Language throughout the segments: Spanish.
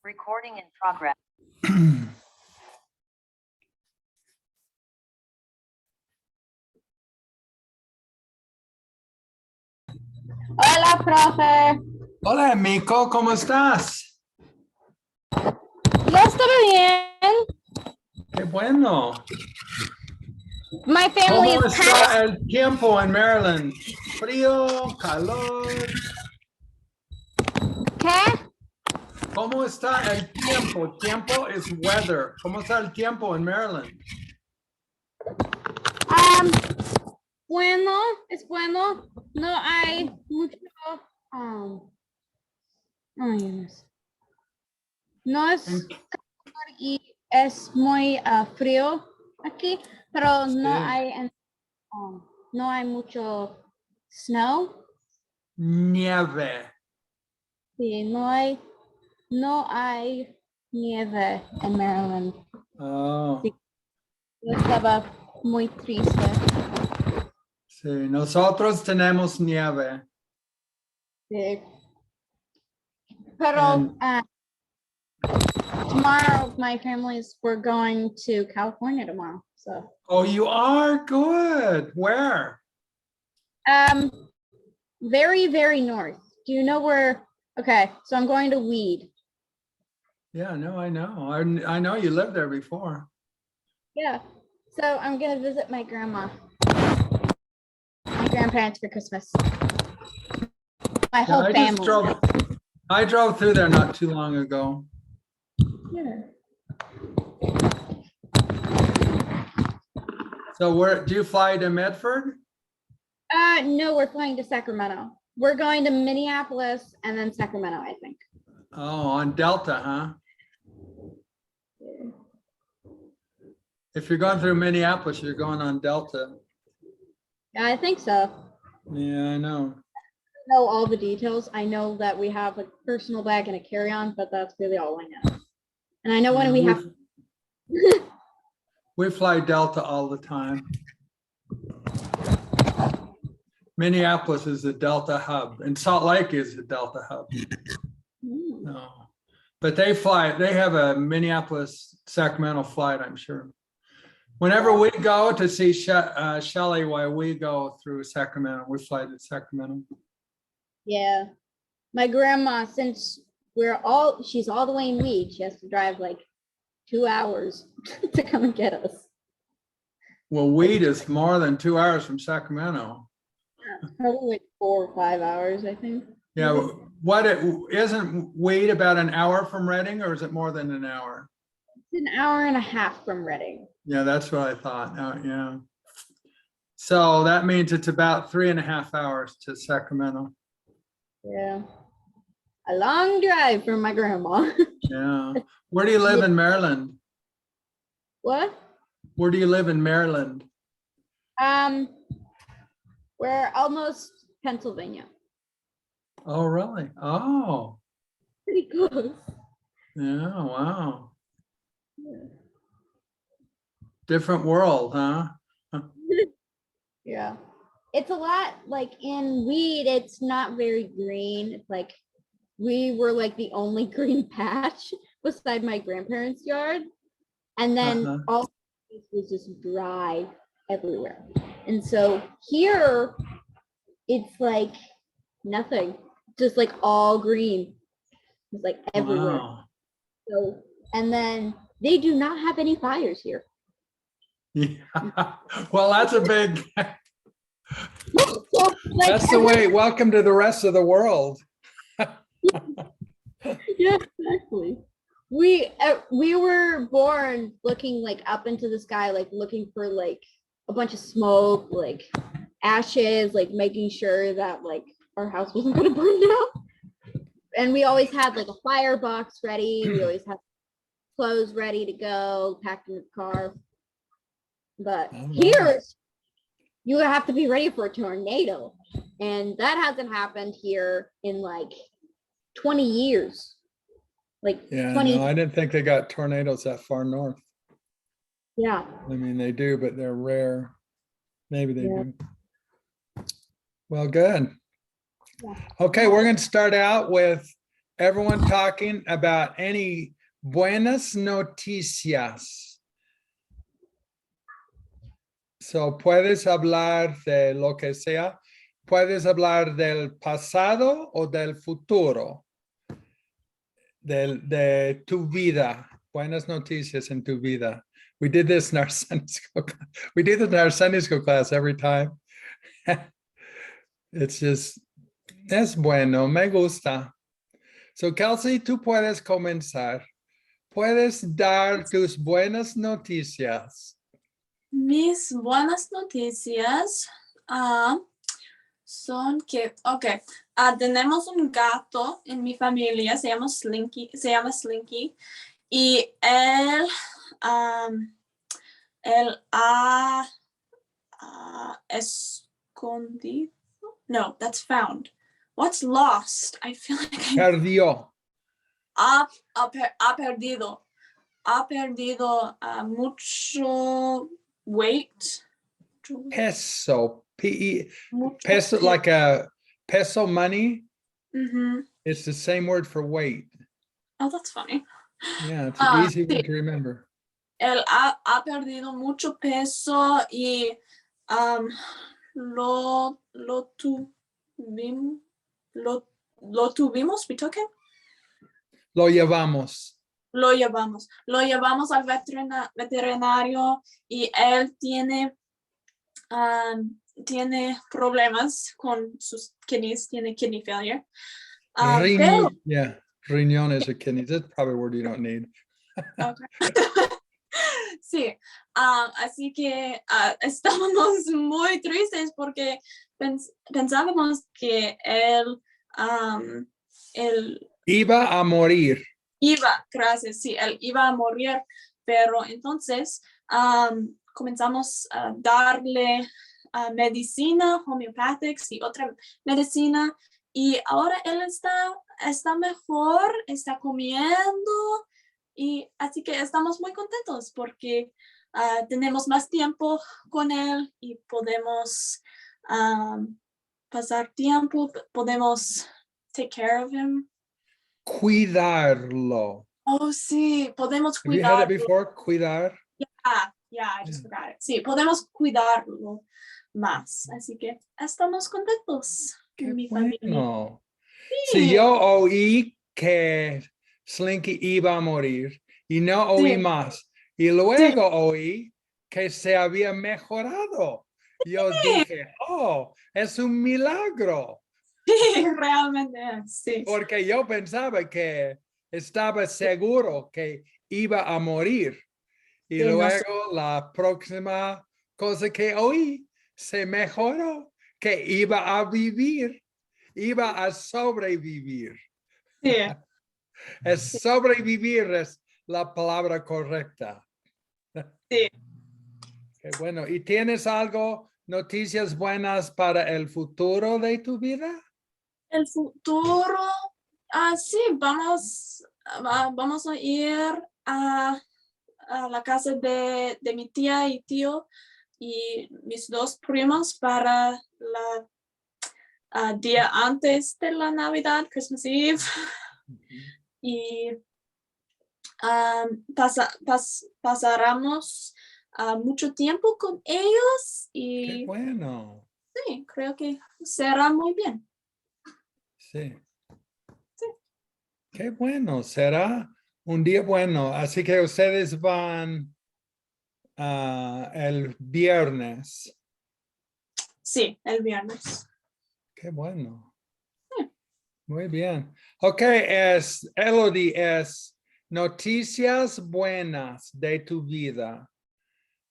Recording in progress. Hola, profe. Hola, Mico, ¿cómo estás? Yo estoy bien. Qué bueno. My family ¿Cómo is está el tiempo en Maryland? Frío, calor. ¿Qué? ¿Cómo está el tiempo? Tiempo is weather. ¿Cómo está el tiempo en Maryland? Bueno, es bueno. No hay mucho. Um, ay, Dios. No es En- calor y es muy frío aquí, pero Sí. no hay mucho snow. Nieve. Sí, no hay nieve en Maryland. Oh, Sí, yo estaba muy triste. sí. Nosotros tenemos nieve. Sí. Pero And, tomorrow, we're going to California tomorrow. So, oh, you are good. Where? very, very north. Do you know where? Okay, so I'm going to Weed. Yeah, no, I know. I know you lived there before. Yeah. So I'm gonna visit my grandma, my grandparents for Christmas. My Yeah, whole family. I drove through there not too long ago. Yeah. So where do you fly to Medford? No, we're flying to Sacramento. We're going to Minneapolis and then Sacramento, I think. Oh, on Delta, huh? If you're going through Minneapolis, you're going on Delta. Yeah, I think so. Yeah, I know. I know all the details. I know that we have a personal bag and a carry-on, but that's really all I know. And I know when we have. We fly Delta all the time. Minneapolis is the Delta hub, and Salt Lake is the Delta hub. No, but they have a Minneapolis Sacramento flight, I'm sure. Whenever we go to see Shelley, why we go through Sacramento, we fly to Sacramento. Yeah, my grandma, since she's all the way in Weed, she has to drive like 2 hours to come and get us. Well, Weed is more than 2 hours from Sacramento. Probably like 4 or 5 hours, I think. Yeah, isn't Weed about an hour from Reading, or is it more than an hour? It's an hour and a half from Reading. Yeah, that's what I thought. Yeah. So that means it's about 3.5 hours to Sacramento. Yeah, a long drive from my grandma. Yeah. Where do you live in Maryland? What? Where do you live in Maryland? We're almost Pennsylvania. Oh, really? Oh, Pretty close. yeah. Wow. Different world, huh? Yeah. It's a lot like in Weed, it's not very green. It's like we were like the only green patch beside my grandparents' yard. And then all it was just dry everywhere. And so here it's like nothing, just like all green. It's like everywhere. Wow. So, and then they do not have any fires here. Yeah. Well, that's a big. So, like, That's the way. Welcome to the rest of the world. Yeah, exactly. We were born looking like up into the sky, like looking for like a bunch of smoke, like ashes, like making sure that like our house wasn't gonna burn down. And we always had like a firebox ready. We always had clothes ready to go, packed in the car. But here, you have to be ready for a tornado, and that hasn't happened here in like 20 years. Like Yeah, 20. no, I didn't think they got tornadoes that far north. Yeah. I mean, they do, but they're rare. Maybe they do. Well, good. Yeah. Okay, we're going to start out with everyone talking about any buenas noticias. So, puedes hablar de lo que sea. Puedes hablar del pasado o del futuro. De tu vida. Buenas noticias en tu vida. We did this in our Sunday school class. We did this in our Sunday school class every time. It's just, es bueno, me gusta. So, Kelsey, tú puedes comenzar. Puedes dar tus buenas noticias. Mis buenas noticias son que, tenemos un gato en mi familia, se llama Slinky, y él ha escondido. No, that's found. What's lost? I feel like Perdió. ha perdido. Ha perdido mucho weight. Peso. Mucho Peso, like a peso money. Mm-hmm. It's the same word for weight. Oh, that's funny. Yeah, it's an easy sí. word to remember. Él ha perdido mucho peso y lo tuvimos, we took him. Lo llevamos. Lo llevamos al veterinario y él tiene problemas con sus kidneys, tiene kidney failure. Pero, Yeah, riñones or kidneys. That's probably a word you don't need. okay. Sí, así que estábamos muy tristes porque pensábamos que él iba a morir. Él iba a morir, pero entonces comenzamos a darle medicina homeopática y otra medicina y ahora él está mejor, está comiendo y así que estamos muy contentos porque tenemos más tiempo con él y podemos pasar tiempo, podemos take care of him. Cuidarlo. Oh, sí, podemos Have you had it cuidarlo. before? Cuidar. Yeah, I just forgot it. Sí, podemos cuidarlo más. Así que estamos contentos con mi familia. Bueno. Sí. Si yo oí que Slinky iba a morir y no oí más, y luego oí que se había mejorado, yo dije, oh, es un milagro. Sí, realmente sí. Porque yo pensaba que estaba seguro que iba a morir. Y Sí, luego la próxima cosa que oí se mejoró, que iba a vivir, iba a sobrevivir. Sí. Sobrevivir es la palabra correcta. Sí. Qué bueno. ¿Y tienes algo, noticias buenas para el futuro de tu vida? El futuro, sí, vamos a ir a la casa de mi tía y tío y mis dos primos para la día antes de la Navidad, Christmas Eve. Y pasaremos mucho tiempo con ellos y Qué bueno. sí, creo que será muy bien. Sí. Sí. Qué bueno, será un día bueno. Así que ustedes van el viernes. Sí, el viernes. Qué bueno. Sí. Muy bien. Ok, Elodie, es noticias buenas de tu vida.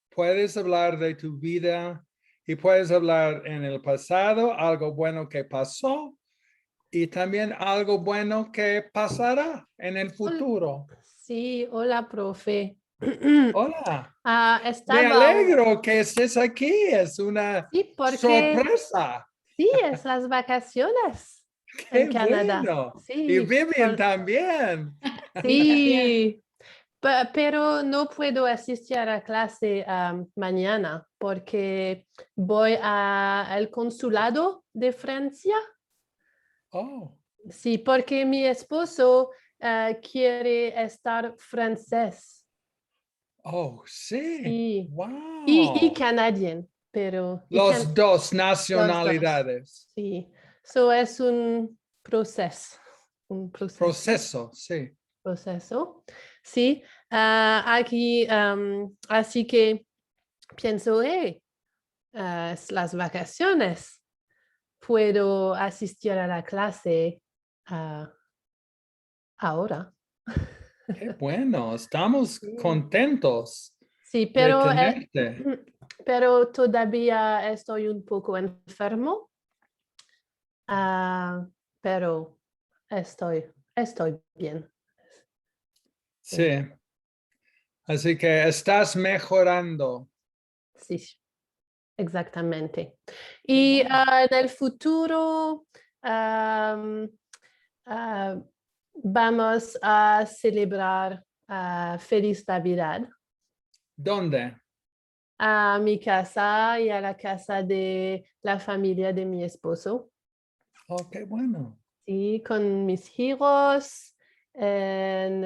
Puedes hablar de tu vida y puedes hablar en el pasado, algo bueno que pasó y también algo bueno que pasará en el futuro. Sí, hola, profe. Hola. Me Estaba, alegro que estés aquí. Es una sí, porque sorpresa. sí, es las vacaciones Qué en Canadá. bueno. Sí, Y Vivian también. sí, pero no puedo asistir a la clase mañana porque voy al consulado de Francia. Oh, Sí, porque mi esposo quiere estar francés. Oh, sí. Sí. Wow. Y canadiense, pero... Los dos Los nacionalidades. dos, sí. So es un proceso. Un Proceso, sí. proceso. Sí. Aquí, así que pienso, es las vacaciones. Puedo asistir a la clase ahora. Qué bueno, estamos Sí. contentos Sí, de tenerte. pero todavía estoy un poco enfermo. Pero estoy bien. Sí. Así que estás mejorando. Sí, exactamente. Qué Y bueno. en el futuro am, ah, vamos a celebrar Feliz Navidad ¿Dónde? a mi casa y a la casa de la familia de mi esposo. Oh, qué bueno. Sí, con mis hijos. En,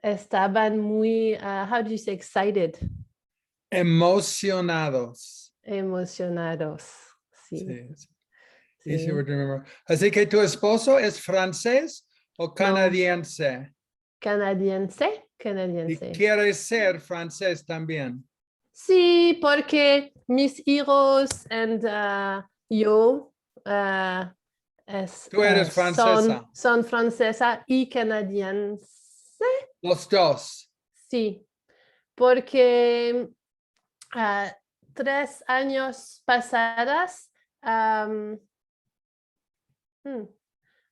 estaban muy, how do you say excited? Emocionados. Emocionados. Sí, Sí. Easy sí. word to remember. Así que tu esposo es francés o canadiense Canadiense, y canadiense. quiere ser francés también. Sí, porque mis hijos y yo Tú eres francesa. son francesa y canadiense. Los dos. Sí, porque 3 años pasadas,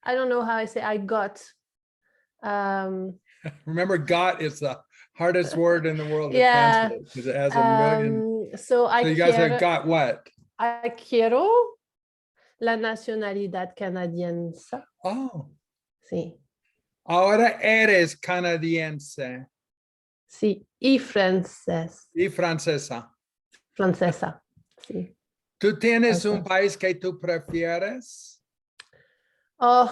I don't know how I say I got. Remember, got is the hardest word in the world to Yeah. translate because it has a million. So So you guys have got what? I quiero la nacionalidad canadiense. Oh, Sí, ahora eres canadiense sí. Y francés, y francesa. francesa. Sí. ¿Tú tienes un Eso. país que tú prefieres? Oh,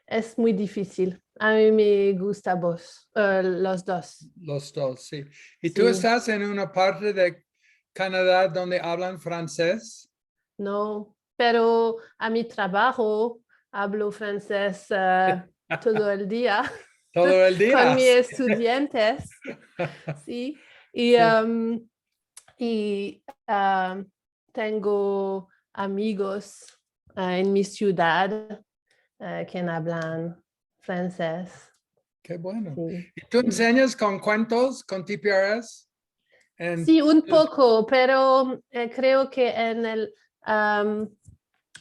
es muy difícil. A mí me gusta los dos. Los dos, sí. ¿Y tú Sí. estás en una parte de Canadá donde hablan francés? No, pero a mi trabajo hablo francés todo el día Todo el con día. mis estudiantes, sí. Y, Sí. tengo amigos en mi ciudad que hablan francés. Qué bueno. Sí. ¿Y tú enseñas con cuentos, con TPRS? Sí, un poco, pero creo que en el, how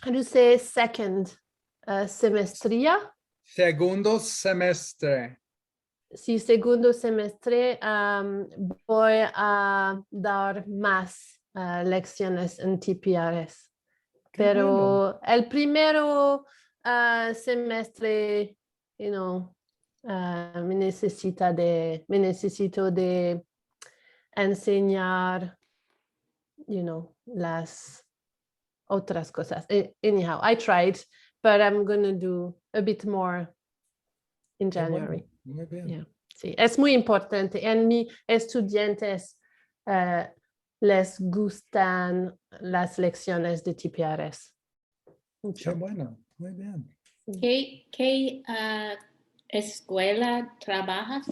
do you say second semestría? Segundo semestre. Sí, segundo semestre voy a dar más lecciones en TPRS. Qué bueno. Pero el primero semestre, me necesito de enseñar, las otras cosas. Anyhow, I tried, but I'm gonna do a bit more in Qué bueno. January. Muy bien. Yeah. Sí, es muy importante. En mis estudiantes les gustan las lecciones de TPRS. Qué Mucho. bueno. Muy bien. ¿Qué escuela trabajas?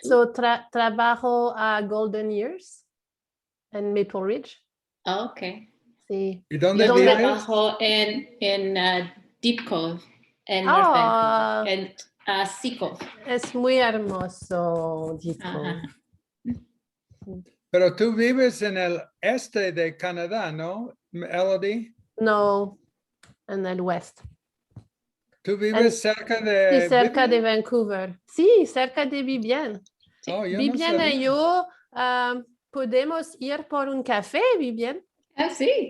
So, trabajo a Golden Years en Maple Ridge. Oh, ok. Sí. ¿Y dónde Yo vives? trabajo en Deep Cove, en Ah. North Vancouver, en Seacove. Es muy hermoso, Dico. Ajá. Pero tú vives en el este de Canadá, ¿no, Elodie? No, en el west. ¿Tú vives cerca de Sí, cerca de Vivian? Vancouver. Sí, cerca de Vivian. Oh, yo no Vivian sabía. y yo podemos ir por un café, Vivian. Ah, sí.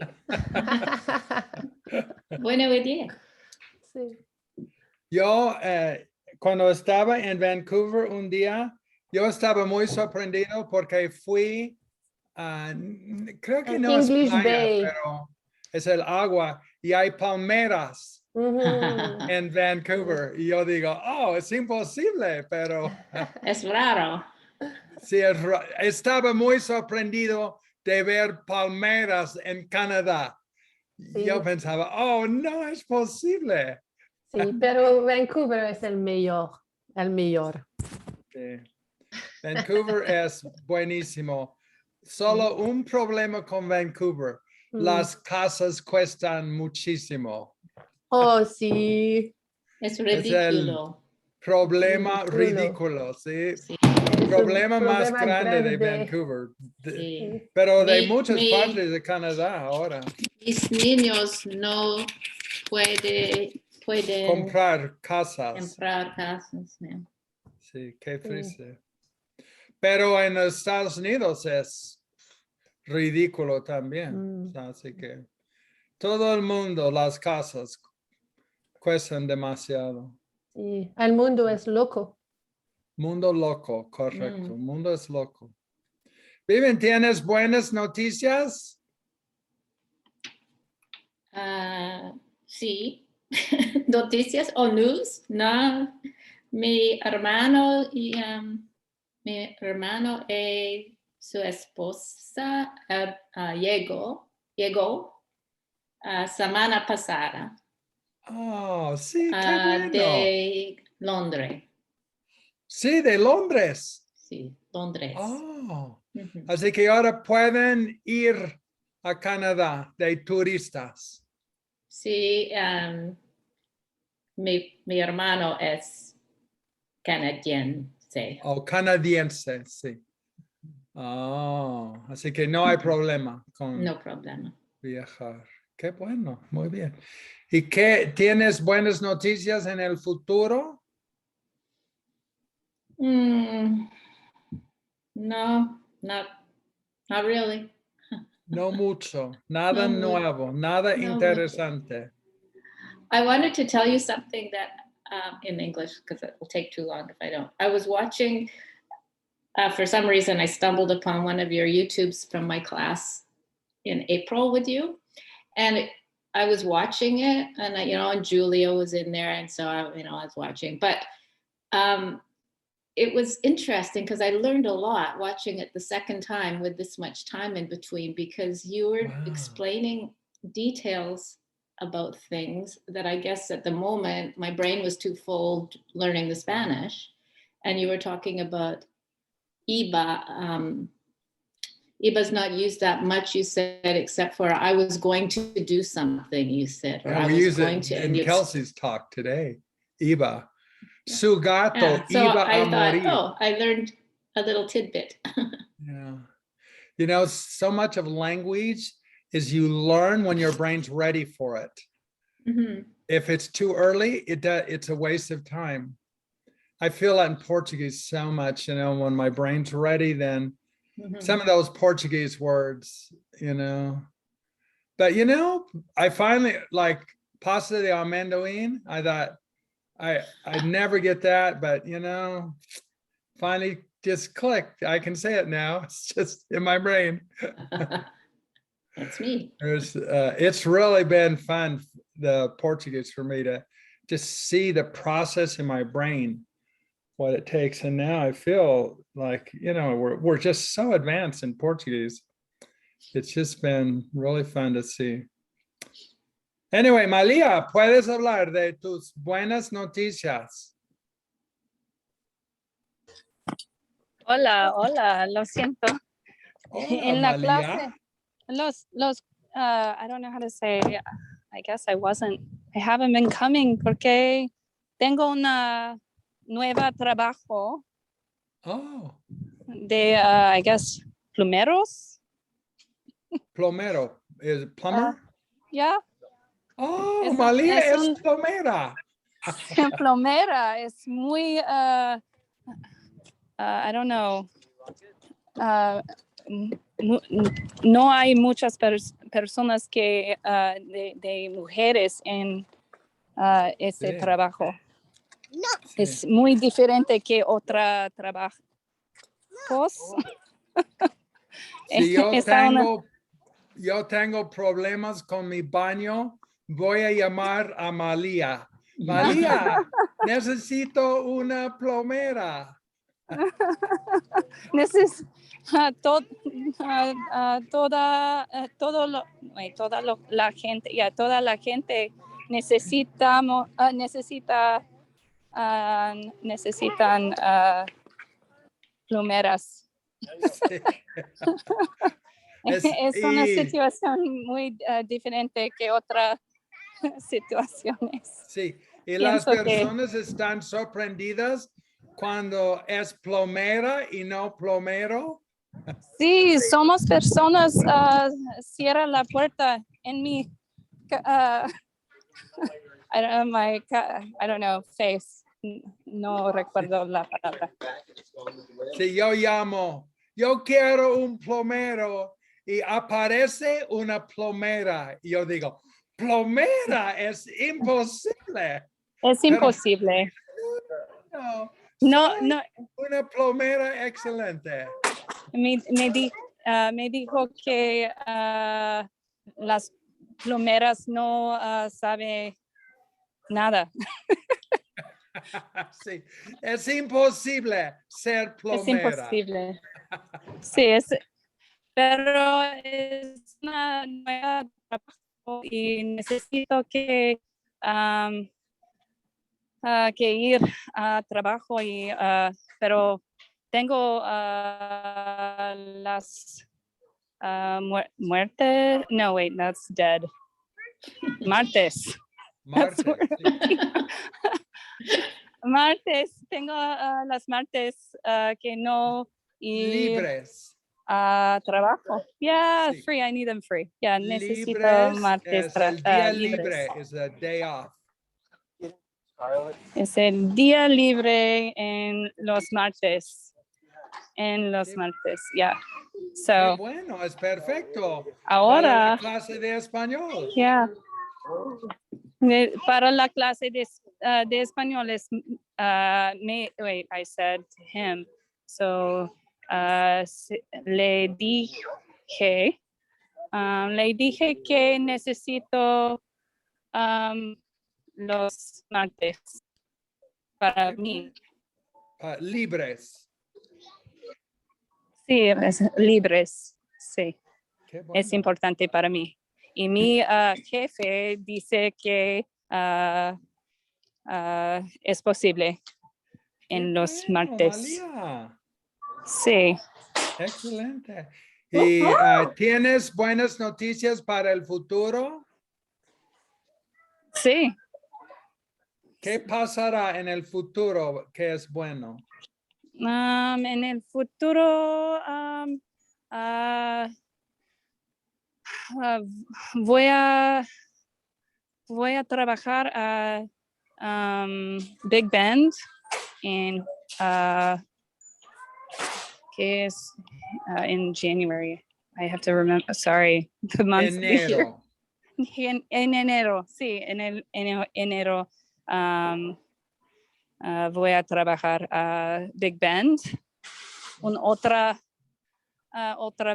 Buena idea. Sí. Yo, cuando estaba en Vancouver un día, yo estaba muy sorprendido porque fui, creo que En no es English playa, Bay. pero es el agua y hay palmeras Ujú. en Vancouver. Y yo digo, oh, es imposible, pero Es raro. sí, estaba muy sorprendido de ver palmeras en Canadá. Yo Sí. pensaba, oh, no es posible. Sí, pero Vancouver es el mejor, el mejor. Sí. Vancouver es buenísimo. Solo un problema con Vancouver. Las casas cuestan muchísimo. Oh, sí. Es Es el ridículo. problema Ridículo. ridículo, ¿sí? Sí, El Es problema un más problema grande de grande. Vancouver. sí. Pero de Mi- muchas mi- partes de Canadá ahora. Mis niños no pueden Comprar casas. comprar casas. Sí, qué Sí. triste. Pero en los Estados Unidos es ridículo también. Mm. Así que todo el mundo, las casas cuestan demasiado. Sí, el mundo es loco. Mundo loco, correcto. Mundo es loco. Vivian, ¿tienes buenas noticias? Sí. Noticias o news. No. Mi hermano y su esposa llegó semana pasada Oh, sí, qué bueno. de Londres. Sí, de Londres. Sí, Londres. Oh, Ujú. así que ahora pueden ir a Canadá de turistas. Sí, mi hermano es canadiense. O canadiense, sí. Oh, así que no hay problema con No problema. viajar. Qué bueno, muy bien. ¿Y qué tienes buenas noticias en el futuro? No, not really. No mucho, nada No mucho. nuevo, nada No mucho. interesante. I wanted to tell you something that in English, because it will take too long if I don't. I was watching, for some reason, I stumbled upon one of your YouTubes from my class in April with you. And I was watching it, and and Julia was in there, and so I was watching. But it was interesting because I learned a lot watching it the second time with this much time in between, because you were Wow. explaining details about things that I guess at the moment my brain was too full learning the Spanish. And you were talking about iba. Iba's not used that much, you said, except for I was going to do something, you said, or I We was use going it to. in Kelsey's talk today. Iba. Su gato So iba I a thought, morir. oh, I learned a little tidbit. Yeah. You know, so much of language is you learn when your brain's ready for it. Mhm. If it's too early, it's a waste of time. I feel that in Portuguese so much, when my brain's ready, then Mhm. some of those Portuguese words, But, I finally, like, pasta de amendoin, I thought, I'd never get that, but, finally just clicked. I can say it now. It's just in my brain. That's me. It's really been fun, the Portuguese, for me to just see the process in my brain, what it takes. And now I feel like, we're just so advanced in Portuguese. It's just been really fun to see. Anyway, Malia, puedes hablar de tus buenas noticias. Hola, hola, lo siento. Hola, En la Malia. clase, I don't know how to say, I guess I haven't been coming porque tengo una nueva trabajo Oh, de, I guess, plumeros. plomero. Is it plumber? Yeah, Oh, es Malia es un- plomera. plomera, es muy, I don't know. No hay muchas personas que de mujeres en ese Sí. trabajo. Sí. Es muy diferente que otra trabajos. Si yo Está una- tengo yo tengo problemas con mi baño. Voy a llamar a María. María, necesito una plomera. La gente, toda la gente necesitan plomeras. Sí. Es una situación muy diferente que otras situaciones. Sí, y las Pienso que- personas están sorprendidas cuando es plomera y no plomero. Sí, somos personas, cierra la puerta en mi, I don't know, face. No recuerdo la palabra. Si yo llamo, yo quiero un plomero y aparece una plomera y yo digo, plomera es imposible. Es imposible. No, No, soy no, una plomera excelente. me dijo que las plomeras no saben nada. Sí, es imposible ser Es plomera. imposible. Sí, pero es una nueva trabajo y necesito que ir a trabajo pero tengo las muertes. No, wait, that's dead. Martes. Martes, sí. Martes, tengo las martes que no ir Libres. a trabajo. Yeah, Sí. free, I need them free. Yeah, necesito Libres martes es el día libres. libre, es a day off. Es el día libre en los martes. En los Qué- martes, yeah. Qué So, bueno, es perfecto. ahora, Para la clase de español. yeah. Para la clase de español es, wait, I said to him, so le dije que necesito los martes para mí. Libres. Sí, libres, sí, Qué bueno. es importante para mí. Y mi jefe dice que es posible en Qué los bueno, martes. María. Sí. Excelente. ¿Y tienes buenas noticias para el futuro? Sí. ¿Qué pasará en el futuro que es bueno? En el futuro voy a trabajar a Big Bend en que es in January. I have to remember, sorry, the months of the year. Enero. En enero, sí, en enero voy a trabajar a Big Bend otra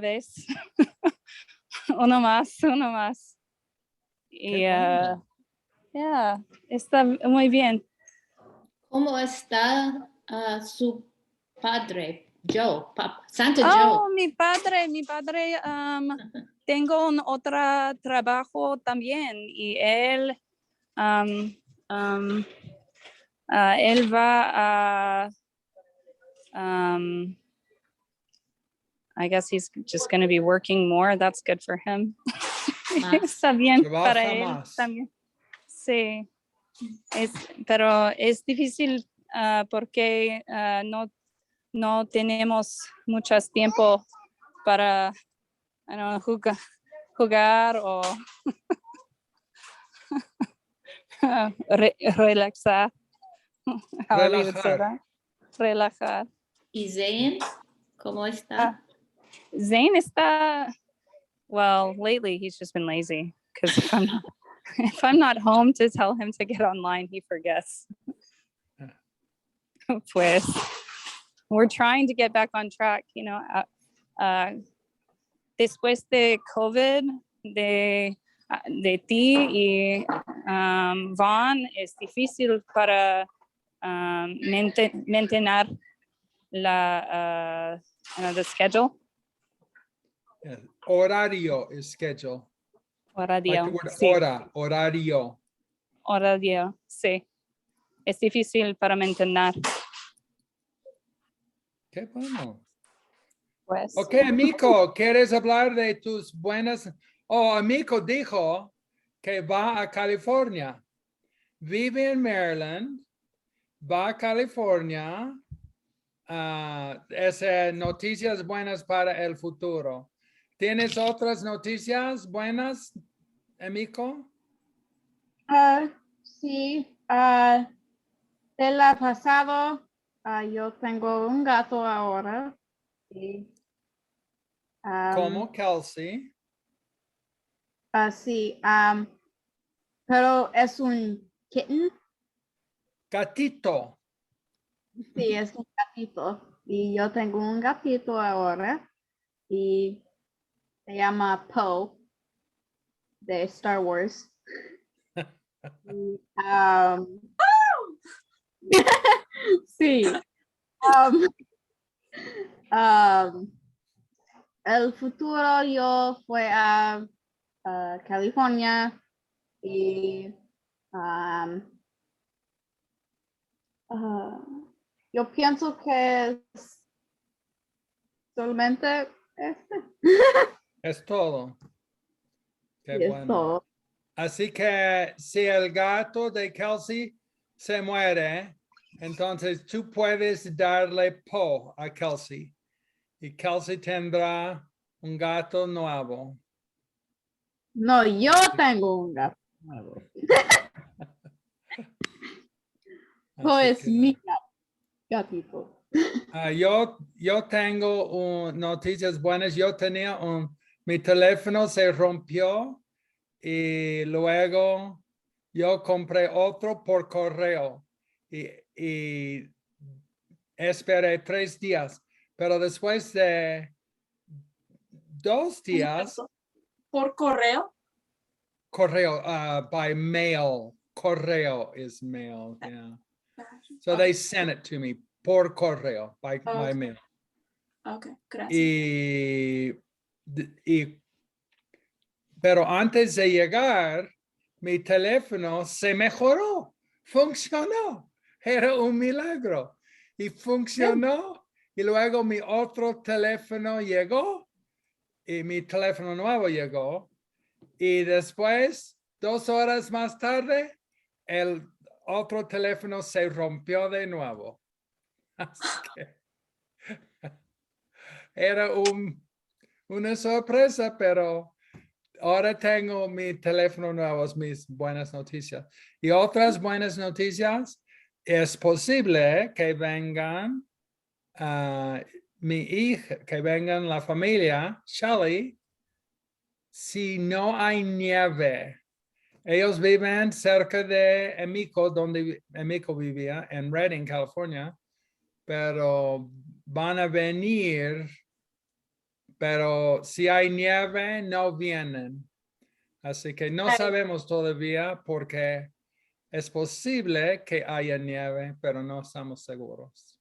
vez. uno más. Y bueno. yeah, está muy bien. ¿Cómo está su padre, Joe? Santa Oh, Joe. mi padre, tengo otro trabajo también y él él va a I guess he's just going to be working more. That's good for him. Está bien para él más. también. Sí, pero es difícil porque no tenemos mucho tiempo para jugar o relaxar. Relajar. ¿Y Zane? ¿Cómo está? Zane está, well, lately he's just been lazy because if I'm not home to tell him to get online, he forgets. Pues, we're trying to get back on track, después de COVID, de ti y Vaughn, es difícil para mantener the schedule. Yeah. Horario is schedule. Like the Horario, word sí. hora, horario. Horario, sí. Es difícil para mantener. Qué bueno. Pues. Ok, amigo, ¿quieres hablar de tus buenas? Oh, amigo dijo que va a California. Vive en Maryland, va a California. Es noticias buenas para el futuro. ¿Tienes otras noticias buenas, amigo? Sí, de la pasado, yo tengo un gato ahora. Y, Como Kelsey. sí, pero es un kitten. Gatito. Sí, es un gatito. Y yo tengo un gatito ahora. Y se llama Poe de Star Wars. Y, sí. El futuro yo fui a California y yo pienso que es solamente este. Es todo. Qué Sí, es bueno. todo. Así que si el gato de Kelsey se muere, entonces tú puedes darle Po a Kelsey y Kelsey tendrá un gato nuevo. No, yo tengo un gato nuevo. Así Es que, mi gatito. yo tengo noticias buenas. Yo tenía mi teléfono se rompió y luego yo compré otro por correo y esperé 3 días, pero después de 2 días, ¿Por correo? correo, by mail, correo is mail, yeah. So they sent it to me por correo, by mail. Okay, gracias. Pero antes de llegar, mi teléfono se mejoró, funcionó, era un milagro y funcionó. Y luego mi otro teléfono llegó y mi teléfono nuevo llegó. Y después, 2 horas más tarde, el otro teléfono se rompió de nuevo. Así que era una sorpresa, pero ahora tengo mi teléfono nuevo, mis buenas noticias. Y otras buenas noticias, es posible que vengan mi hija, que vengan la familia, Shelly, si no hay nieve. Ellos viven cerca de Emico, donde Emico vivía, en Redding, California, pero van a venir, pero si hay nieve, no vienen. Así que no sabemos todavía porque es posible que haya nieve, pero no estamos seguros.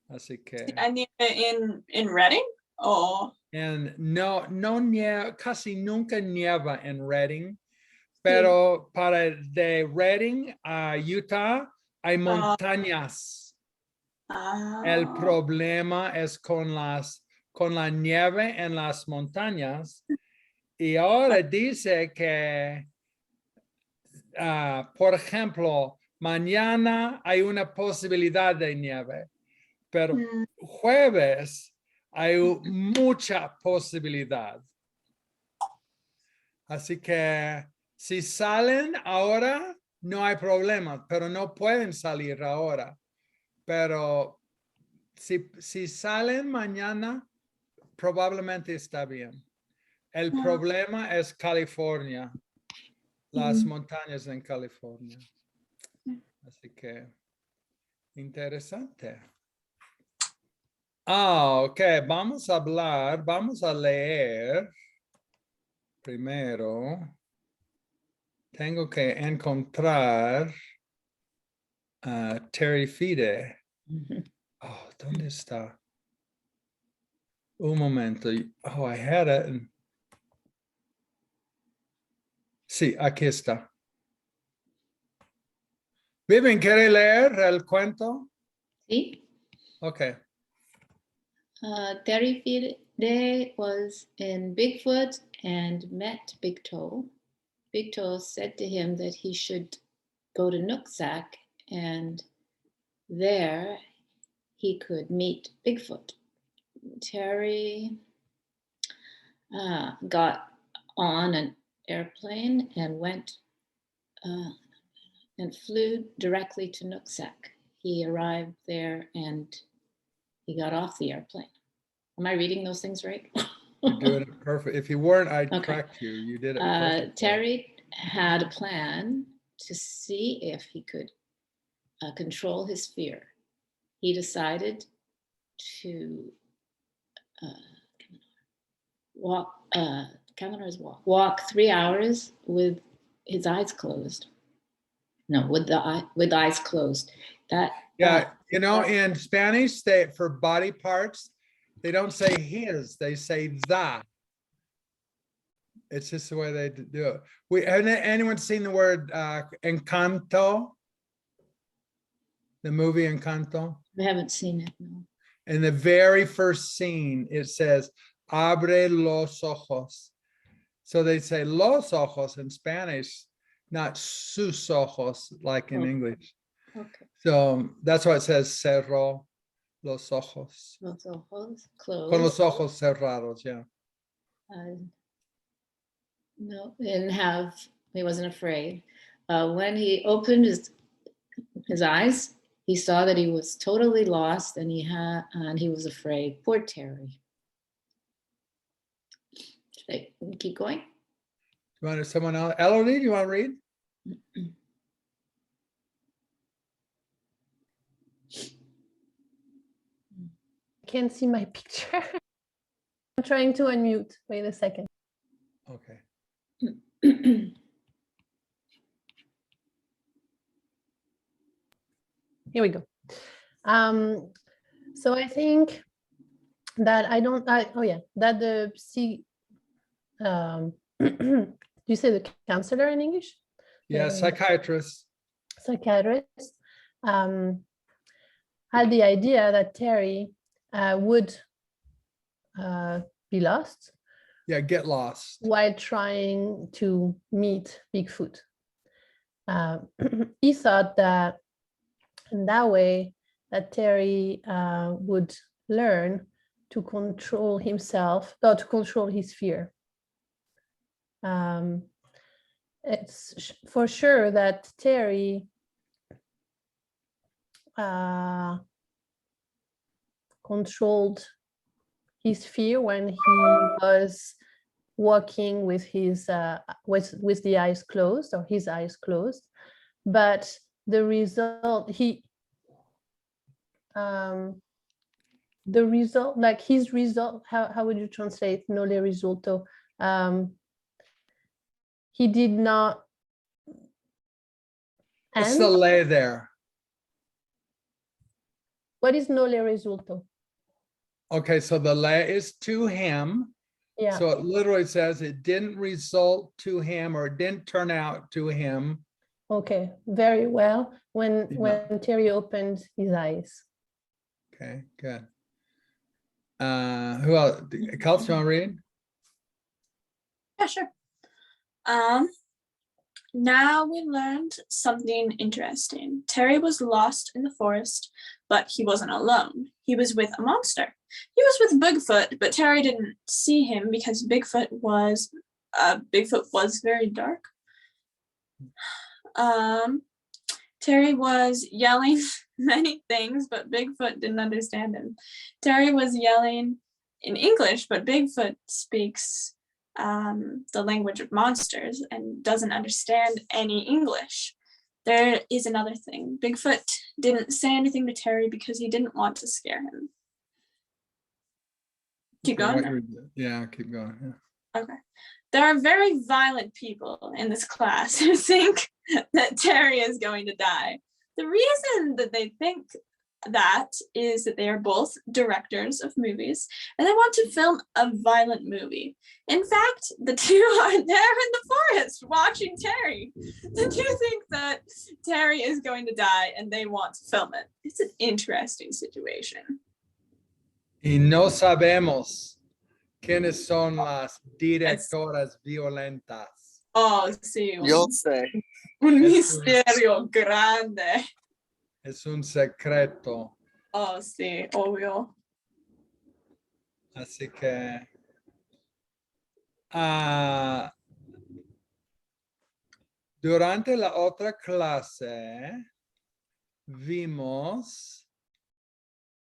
Así que... ¿Hay nieve en Redding? ¿O? No nieva, casi nunca nieva en Redding, pero para de Redding a Utah hay montañas. El problema es con la nieve en las montañas. Y ahora dice que, por ejemplo, mañana hay una posibilidad de nieve, pero jueves hay mucha posibilidad. Así que si salen ahora, no hay problema, pero no pueden salir ahora. Pero si salen mañana, probablemente está bien. El problema es California, las montañas en California. Así que interesante. Ok, vamos a leer. Primero, tengo que encontrar a Terry Fide. Oh, ¿dónde está? Un momento. Oh, I had it. Sí, aquí está. Vivian, ¿quiere leer el cuento? Sí. Okay. Terry Fide was in Bigfoot and met Big Toe. Big Toe said to him that he should go to Nooksack, and there he could meet Bigfoot. Terry got on an airplane and went and flew directly to Nooksack. He arrived there and he got off the airplane. Am I reading those things right? You're doing it perfect. If you weren't, I'd Okay. correct you. You did it perfect. Terry had a plan to see if he could control his fear. He decided to walk 3 hours with his eyes closed. No, with eyes closed. Yeah, you know, in Spanish, for body parts, they don't say his, they say the. It's just the way they do it. Anyone seen the word Encanto? The movie Encanto? I haven't seen it, no. In the very first scene, it says, abre los ojos. So they say los ojos in Spanish, not sus ojos like in English. Okay. So that's why it says cerró los ojos. Los ojos closed. Con los ojos cerrados, yeah. No, he wasn't afraid. When he opened his eyes, he saw that he was totally lost, and he was afraid. Poor Terry. Should I keep going? You want someone else? Elodie, do you want to read? I can't see my picture. I'm trying to unmute. Wait a second. Okay. Here we go. So I think that that the you say the counselor in English? Yeah, psychiatrist. Psychiatrist had the idea that Terry would be lost. Yeah, get lost. While trying to meet Bigfoot. He thought that in that way that Terry would learn to control himself, or to control his fear. It's for sure that Terry controlled his fear when he was walking with his with the eyes closed, or his eyes closed, but the result like his result, how would you translate no le risulto? He did not end. It's the lay there. What is no le risulto? Okay, so the lay is to him. Yeah. So it literally says it didn't result to him, or it didn't turn out to him. Okay, very well. When Terry opened his eyes. Okay, good. Who else? Kelsey, you want to read? Yeah, sure. Now we learned something interesting. Terry was lost in the forest, but he wasn't alone. He was with a monster. He was with Bigfoot, but Terry didn't see him because Bigfoot was very dark. Terry was yelling many things, but Bigfoot didn't understand him. Terry was yelling in English, but Bigfoot speaks the language of monsters and doesn't understand any English. There is another thing. Bigfoot didn't say anything to Terry because he didn't want to scare him. Keep Okay, what going. yeah, keep going. Yeah. Okay. There are very violent people in this class who think that Terry is going to die. The reason that they think that is that they are both directors of movies and they want to film a violent movie. In fact, the two are there in the forest watching Terry. The two think that Terry is going to die and they want to film it. It's an interesting situation. Y no sabemos quiénes son las directoras violentas. Oh, sí, Yo sé. un Es un- misterio grande. Es un secreto. Oh, sí, obvio. Así que durante la otra clase vimos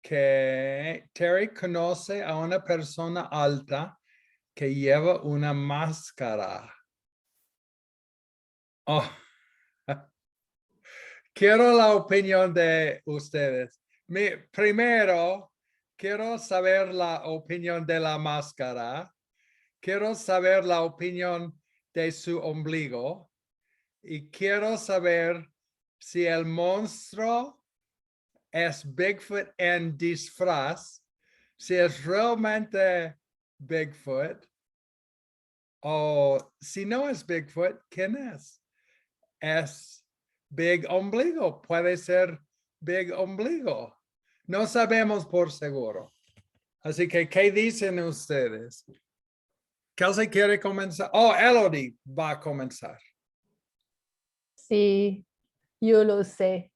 que Terry conoce a una persona alta que lleva una máscara. Oh. Quiero la opinión de ustedes. Primero, quiero saber la opinión de la máscara. Quiero saber la opinión de su ombligo. Y quiero saber si el monstruo es Bigfoot en disfraz, si es realmente Bigfoot, o si no es Bigfoot, ¿quién es? Es Big Ombligo, puede ser Big Ombligo. No sabemos por seguro. Así que, ¿qué dicen ustedes? Kelsey quiere comenzar. Oh, Elodie va a comenzar. Sí, yo lo sé.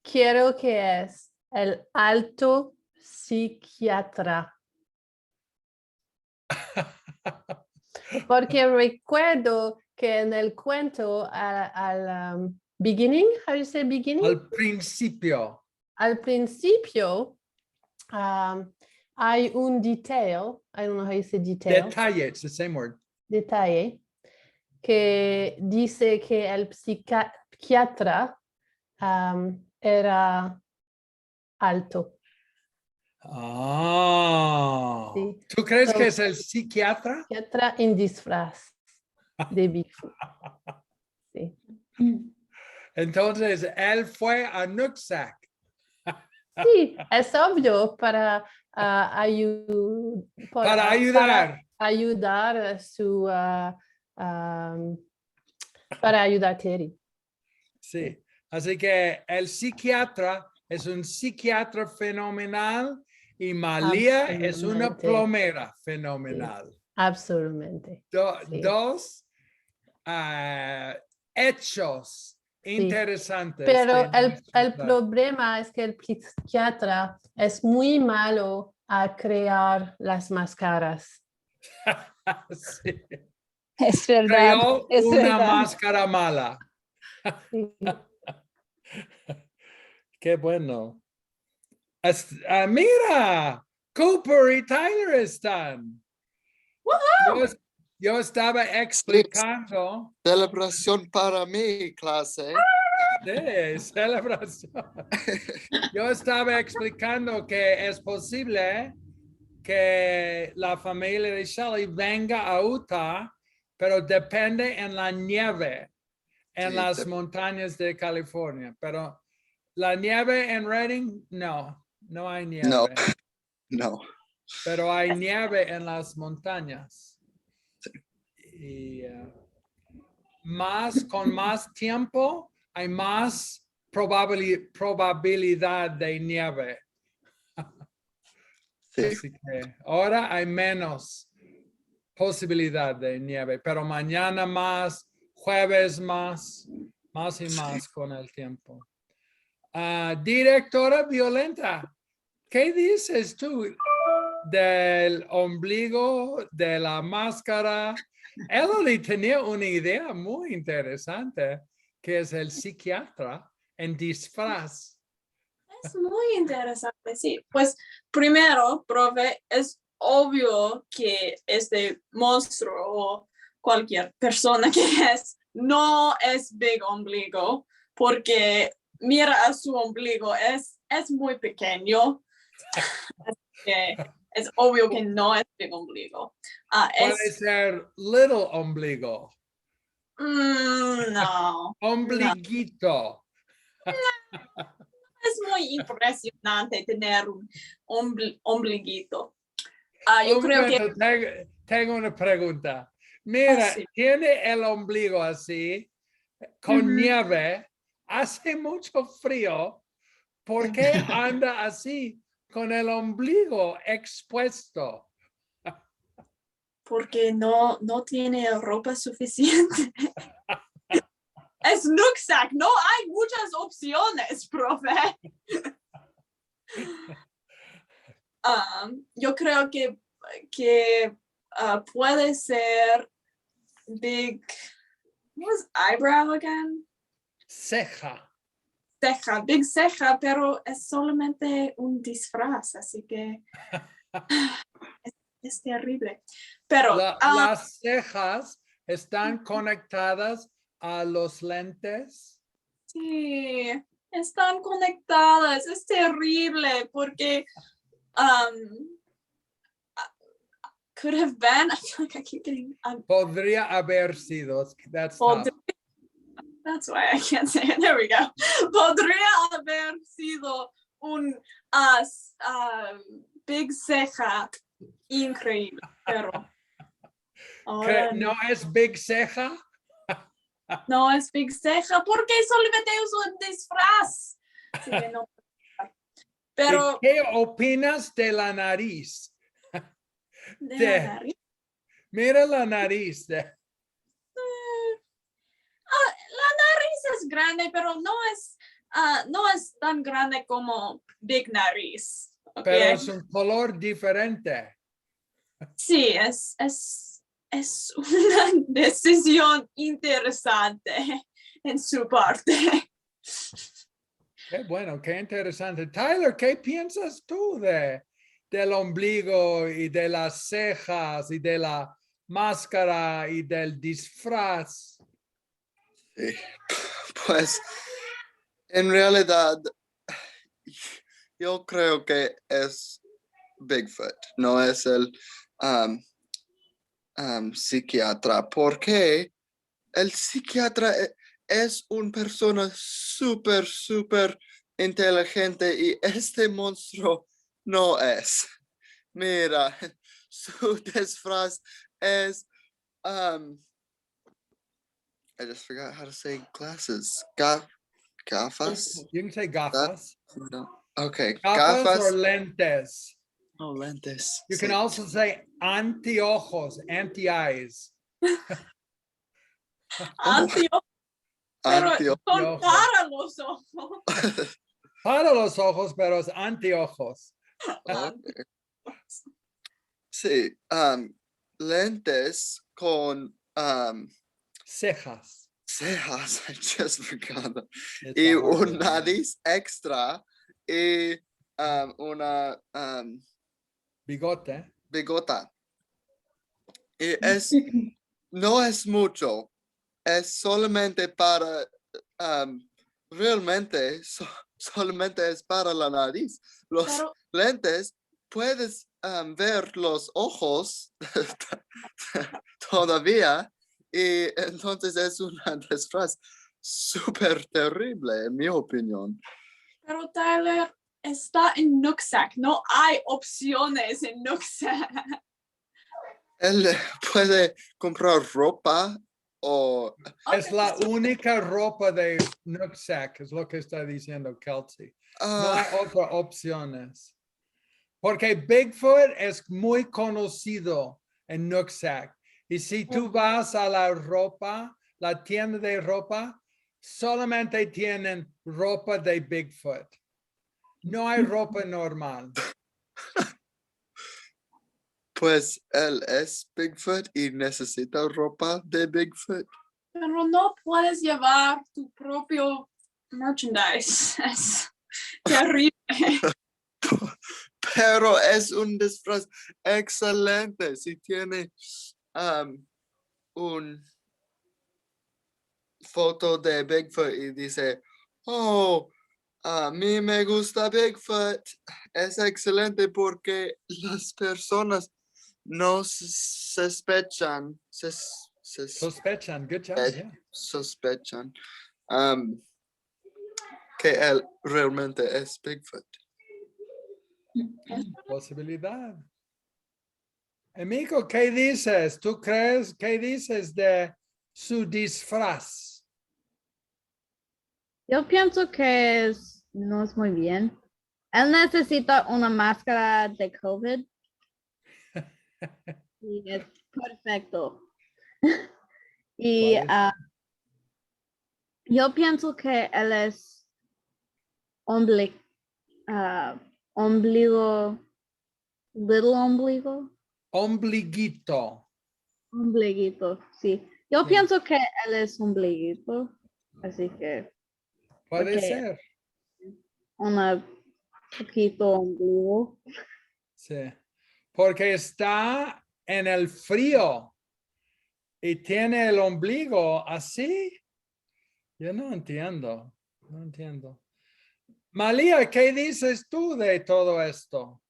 Quiero que es el alto psiquiatra. Porque recuerdo que en el cuento al beginning, how do you say beginning? Al principio. Al principio hay un detail, I don't know how you say detail. Detalle, it's the same word. Detalle, que dice que el psiquiatra era alto. Ah. Sí. ¿Tú crees So, que es el psiquiatra? Psiquiatra en disfraz de Bigfoot. Sí. Entonces, él fue a Nooksack. Sí, es obvio para Para ayudar. ayudar a su para ayudar a Terry. Sí. Así que el psiquiatra es un psiquiatra fenomenal y Malia es una Absolutamente. plomera fenomenal. Absolutamente. Sí. Dos hechos interesantes. Pero de el problema es que el psiquiatra es muy malo a crear las máscaras. Sí. Es verdad. Creó Es una verdad. máscara mala. Sí. Qué bueno. Mira, Cooper y Tyler están. Yo estaba explicando. Celebración para mí, clase. Sí, celebración. Yo estaba explicando que es posible que la familia de Shelley venga a Utah, pero depende en la nieve en Sí, las montañas de California. Pero la nieve en Redding, no hay nieve. No. No. Pero hay nieve en las montañas. Y con más tiempo hay más probabilidad de nieve. Sí. Así que ahora hay menos posibilidad de nieve, pero mañana más, jueves más y más con el tiempo. Directora violenta, ¿qué dices tú del ombligo, de la máscara? Elodie tenía una idea muy interesante, que es el psiquiatra en disfraz. Es muy interesante, sí. Pues primero, profe, es obvio que este monstruo o cualquier persona que no es Big Ombligo, porque mira a su ombligo, es muy pequeño. Que es obvio que no es big ombligo. Puede ser little ombligo. No. Ombliguito. Es muy impresionante tener un ombliguito. Yo Un creo que momento, tengo una pregunta. Mira, sí. tiene el ombligo así, con nieve, hace mucho frío. ¿Por qué anda así, con el ombligo expuesto? Porque no tiene ropa suficiente. Es rucksack, no hay muchas opciones, profe. Yo creo que puede ser big, what was eyebrow again? Ceja. Ceja, big ceja, pero es solamente un disfraz, así que es terrible. Pero Las cejas están conectadas a los lentes. sí, están conectadas, es terrible porque could have been, I feel like I keep getting Podría haber sido. That's podría, tough. that's why I can't say it. There we go. Podría haber sido un big ceja increíble, pero ahora ¿No es big ceja? no es big ceja porque solamente uso un disfraz. Así que no. Pero ¿Y qué opinas de la nariz? de la nariz. Mira la nariz. La nariz es grande, pero no es tan grande como big nariz. ¿Okay? Pero es un color diferente. Sí, es una decisión interesante en su parte. Qué bueno, qué interesante. Tyler, ¿qué piensas tú del ombligo y de las cejas y de la máscara y del disfraz? Sí. Pues en realidad yo creo que es Bigfoot, no es el psiquiatra, porque el psiquiatra es una persona súper inteligente y este monstruo no es. Mira, su disfraz es I just forgot how to say glasses. Gafas? You can say gafas. No. Okay. Gafas Gafas. or lentes. Oh, lentes. You can Sí. also say anteojos, anti-eyes. Pero Antio- son para los ojos. Para los ojos, pero es anteojos. Okay. Sí. Lentes con Cejas. cejas. I just forgot that. It's Y a hard un one. nariz extra y una Bigote. bigota. Y no es mucho, es solamente para, realmente, solamente es para la nariz. Los Pero- lentes, puedes ver los ojos todavía y entonces es una disfraz súper terrible, en mi opinión. Pero Tyler está en Nooksack. No hay opciones en Nooksack. Él puede comprar ropa o... Es la única ropa de Nooksack, es lo que está diciendo Kelsey. No hay otras opciones. Porque Bigfoot es muy conocido en Nooksack. Y si tú vas a la ropa, la tienda de ropa, solamente tienen ropa de Bigfoot. No hay ropa normal. Pues él es Bigfoot y necesita ropa de Bigfoot. Pero no puedes llevar tu propio merchandise. Es terrible. Pero es un disfraz excelente. Si tiene un foto de Bigfoot y dice, oh, A mí me gusta Bigfoot. Es excelente porque las personas no sospechan, Sospechan. Good job. Yeah. sospechan que él realmente es Bigfoot. Posibilidad. Amigo, ¿qué dices? ¿Tú crees? ¿Qué dices de su disfraz? Yo pienso que no es muy bien. Él necesita una máscara de COVID. Y es perfecto. Y ¿Cuál es? yo pienso que él es ombligo, little ombligo, Ombliguito. ombliguito, sí. Yo Sí. pienso que él es ombliguito, así que Puede porque ser. un poquito ombligo. Sí. Porque está en el frío y tiene el ombligo así. Yo no entiendo. No entiendo. María, ¿qué dices tú de todo esto?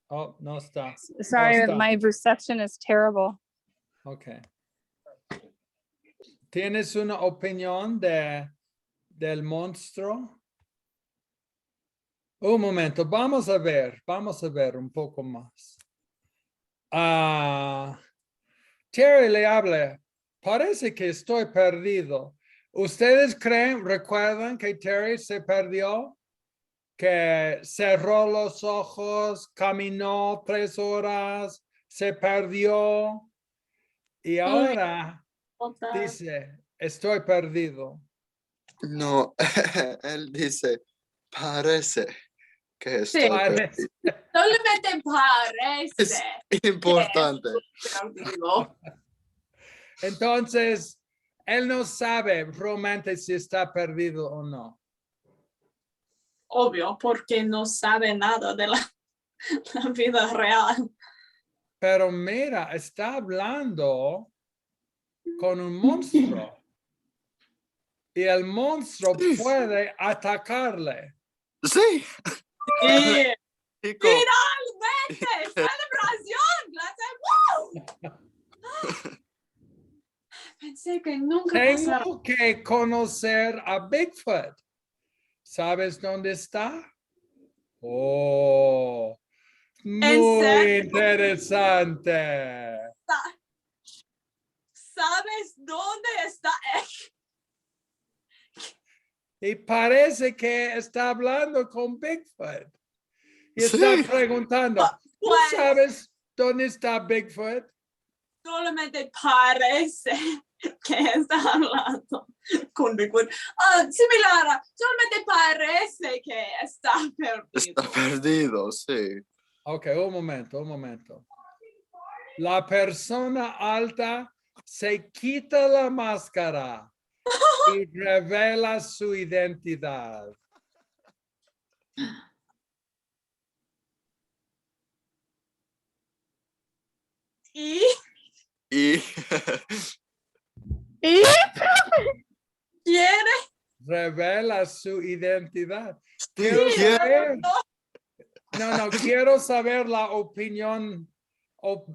Oh, no está. Sorry, está. my reception is terrible. Ok. ¿Tienes una opinión del monstruo? Un momento, vamos a ver un poco más. Terry le habla. Parece que estoy perdido. ¿Ustedes recuerdan que Terry se perdió? Que cerró los ojos, caminó 3 horas, se perdió y ahora dice, estoy perdido. No, él dice, parece que Sí. estoy Parece. Solamente parece. Es importante. Perdido. Entonces, él no sabe realmente si está perdido o no. Obvio, porque no sabe nada de la vida real. Pero mira, está hablando con un monstruo. Y el monstruo Sí. puede atacarle. Sí. Y Chico, finalmente, celebración, clase, ¡wow! Pensé que nunca pasara. Tengo que conocer a Bigfoot. ¿Sabes dónde está? Oh, ¿En muy serio? interesante. ¿Sabes dónde está él? Y parece que está hablando con Bigfoot. Y sí. está preguntando, ¿tú Pues sabes dónde está Bigfoot? solamente parece que está hablando con Bigfoot. Similar, solamente parece que está perdido. Está perdido, sí. Ok, un momento. La persona alta se quita la máscara y revela su identidad. Y Y quiere Revela su identidad. sí, Quiero quiero- saber. No, quiero saber la opinión,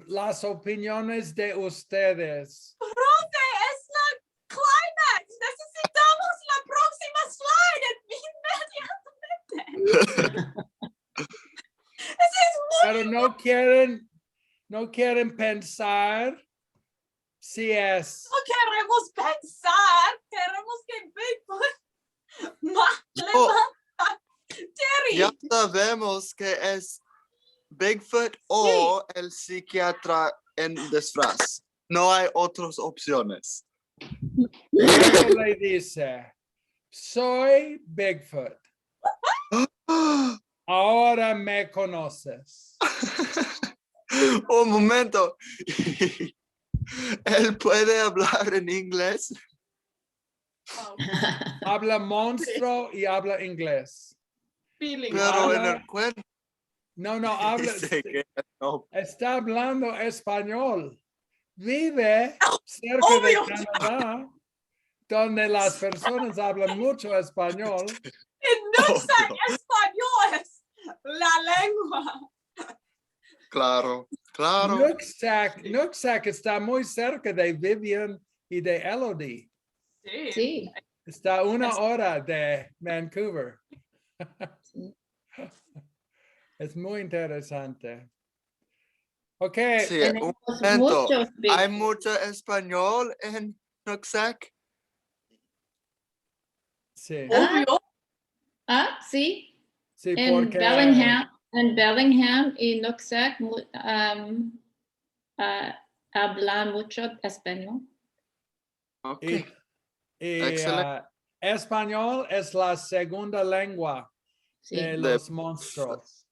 las opiniones de ustedes. Profe, es la climax. Necesitamos la próxima slide inmediatamente. Ese es muy... Pero no quieren pensar si es. No queremos pensar. Queremos que Bigfoot levanta. Terry. ya sabemos que es Bigfoot o el psiquiatra en disfraz. No hay otras opciones. Luego le dice, soy Bigfoot. Ahora me conoces. Un momento. Él puede hablar en inglés. Oh, Habla monstruo y habla inglés. feeling. Pero en el cuento No, habla. dice que no. Está hablando español. Vive cerca de Obvio. Canadá. donde las personas hablan mucho español. En Nooksack, español es la lengua. Claro, claro. Nooksack está muy cerca de Vivian y de Elodie. Sí. Sí. Está a 1 hora de Vancouver. Es muy interesante. Ok. Sí, un Tenemos momento. muchos ¿Hay Big mucho español en Nooksack? Sí, Obvio. Sí. sí, En porque Bellingham y Nooksack hablan mucho español. Ok. y, Excelente. Español es la segunda lengua Sí. de los monstruos.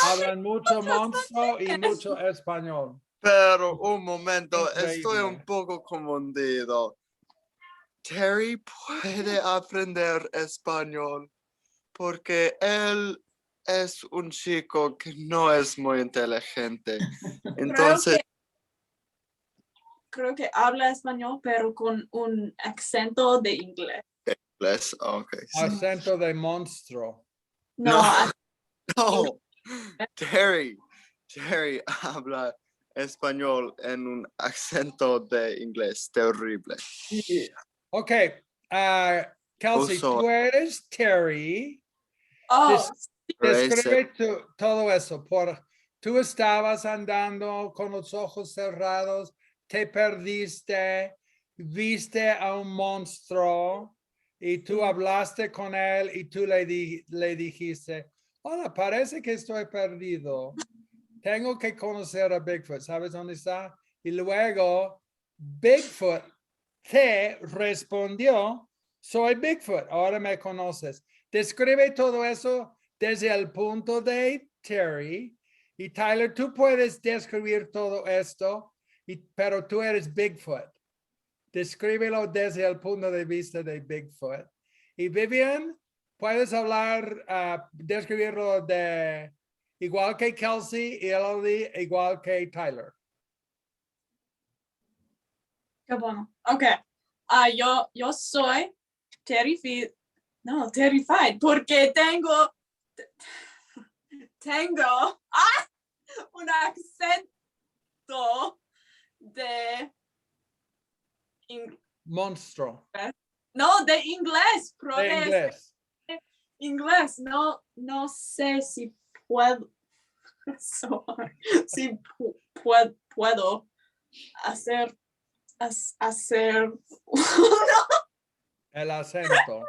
Hablan mucho monstruo y mucho español. Pero un momento, estoy un Increíble. poco confundido. Terry puede aprender español porque él es un chico que no es muy inteligente. Entonces, Creo que habla español, pero con un acento de inglés. okay. Sí. Acento de monstruo. No, No. Terry habla español en un acento de inglés terrible. Ok. Kelsey, Uso. tú eres Terry. oh, Describe todo eso. Tú estabas andando con los ojos cerrados, te perdiste, viste a un monstruo y tú hablaste con él y tú le dijiste, hola, parece que estoy perdido. Tengo que conocer a Bigfoot. ¿Sabes dónde está? Y luego Bigfoot te respondió, soy Bigfoot, ahora me conoces. Describe todo eso desde el punto de Terry. Y Tyler, tú puedes describir todo esto, pero tú eres Bigfoot. Descríbelo desde el punto de vista de Bigfoot. Y Vivian, puedes hablar, describirlo de igual que Kelsey y Elodie, igual que Tyler. qué bueno. Ok. Yo soy terrified. No, terrified, porque tengo un acento de Monstruo. no, de inglés. De inglés. Inglés. No sé si puedo. Si puedo hacer El acento.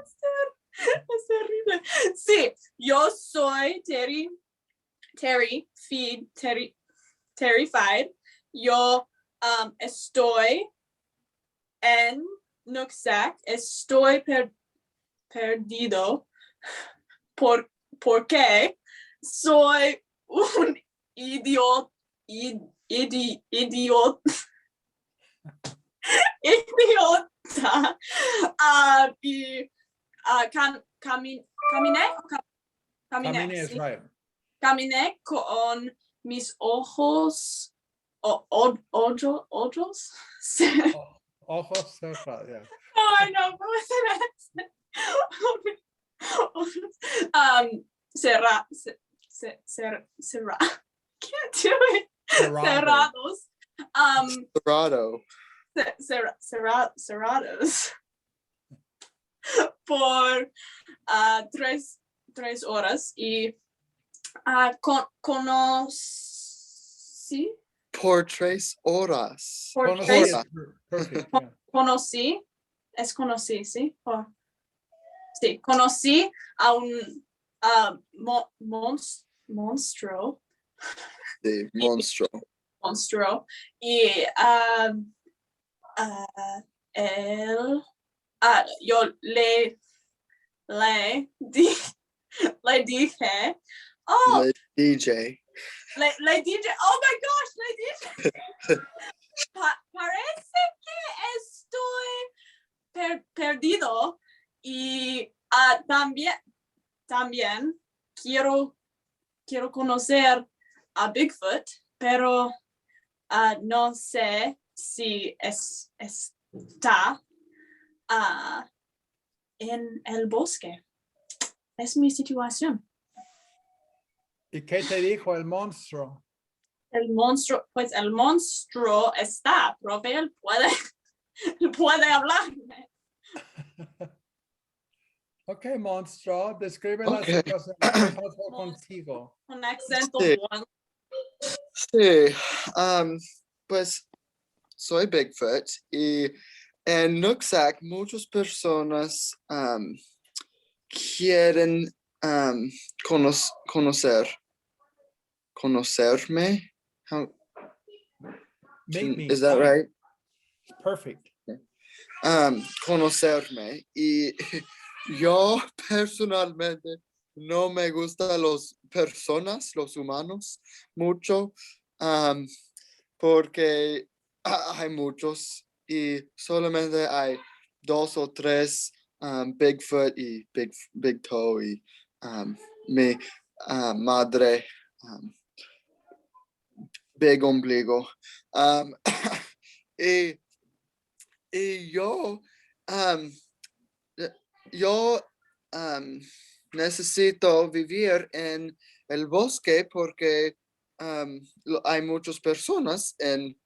es terrible. Sí, yo soy terrified. Yo estoy en Nooksack. Estoy perdido. Porque soy un idiota. Idiota. Y Caminé, sí. right. Caminé con mis ojos, ojos. Ojos cerrados, yeah. Ay, no, ¿cómo será? Can't do it. Cerrados. Cerrado. Cerrados. Por 3 horas y conocí. Por 3 horas. Perfect, yeah. Conocí, ¿sí? Sí, conocí a un monstruo. Sí, monstruo. Y yo le dije, oh, Le DJ. le dije, oh my gosh, le dije. Parece que estoy perdido y también quiero conocer a Bigfoot, pero no sé si está en el bosque. Es mi situación. ¿Y qué te dijo el monstruo? El monstruo, pues el monstruo está, profe, él puede hablarme. Ok, monstruo, describe la Ok. situación. ¿Qué pasó contigo? Un acento Sí. bueno. Sí, pues soy Bigfoot y en Nooksack muchas personas quieren conocerme. Meet me. Is that fine. right? Perfect. Conocerme y yo personalmente no me gustan los humanos mucho, porque hay muchos y solamente hay 2 o 3 Bigfoot y Big Toe y mi madre Big Ombligo. y yo necesito vivir en el bosque porque hay muchas personas en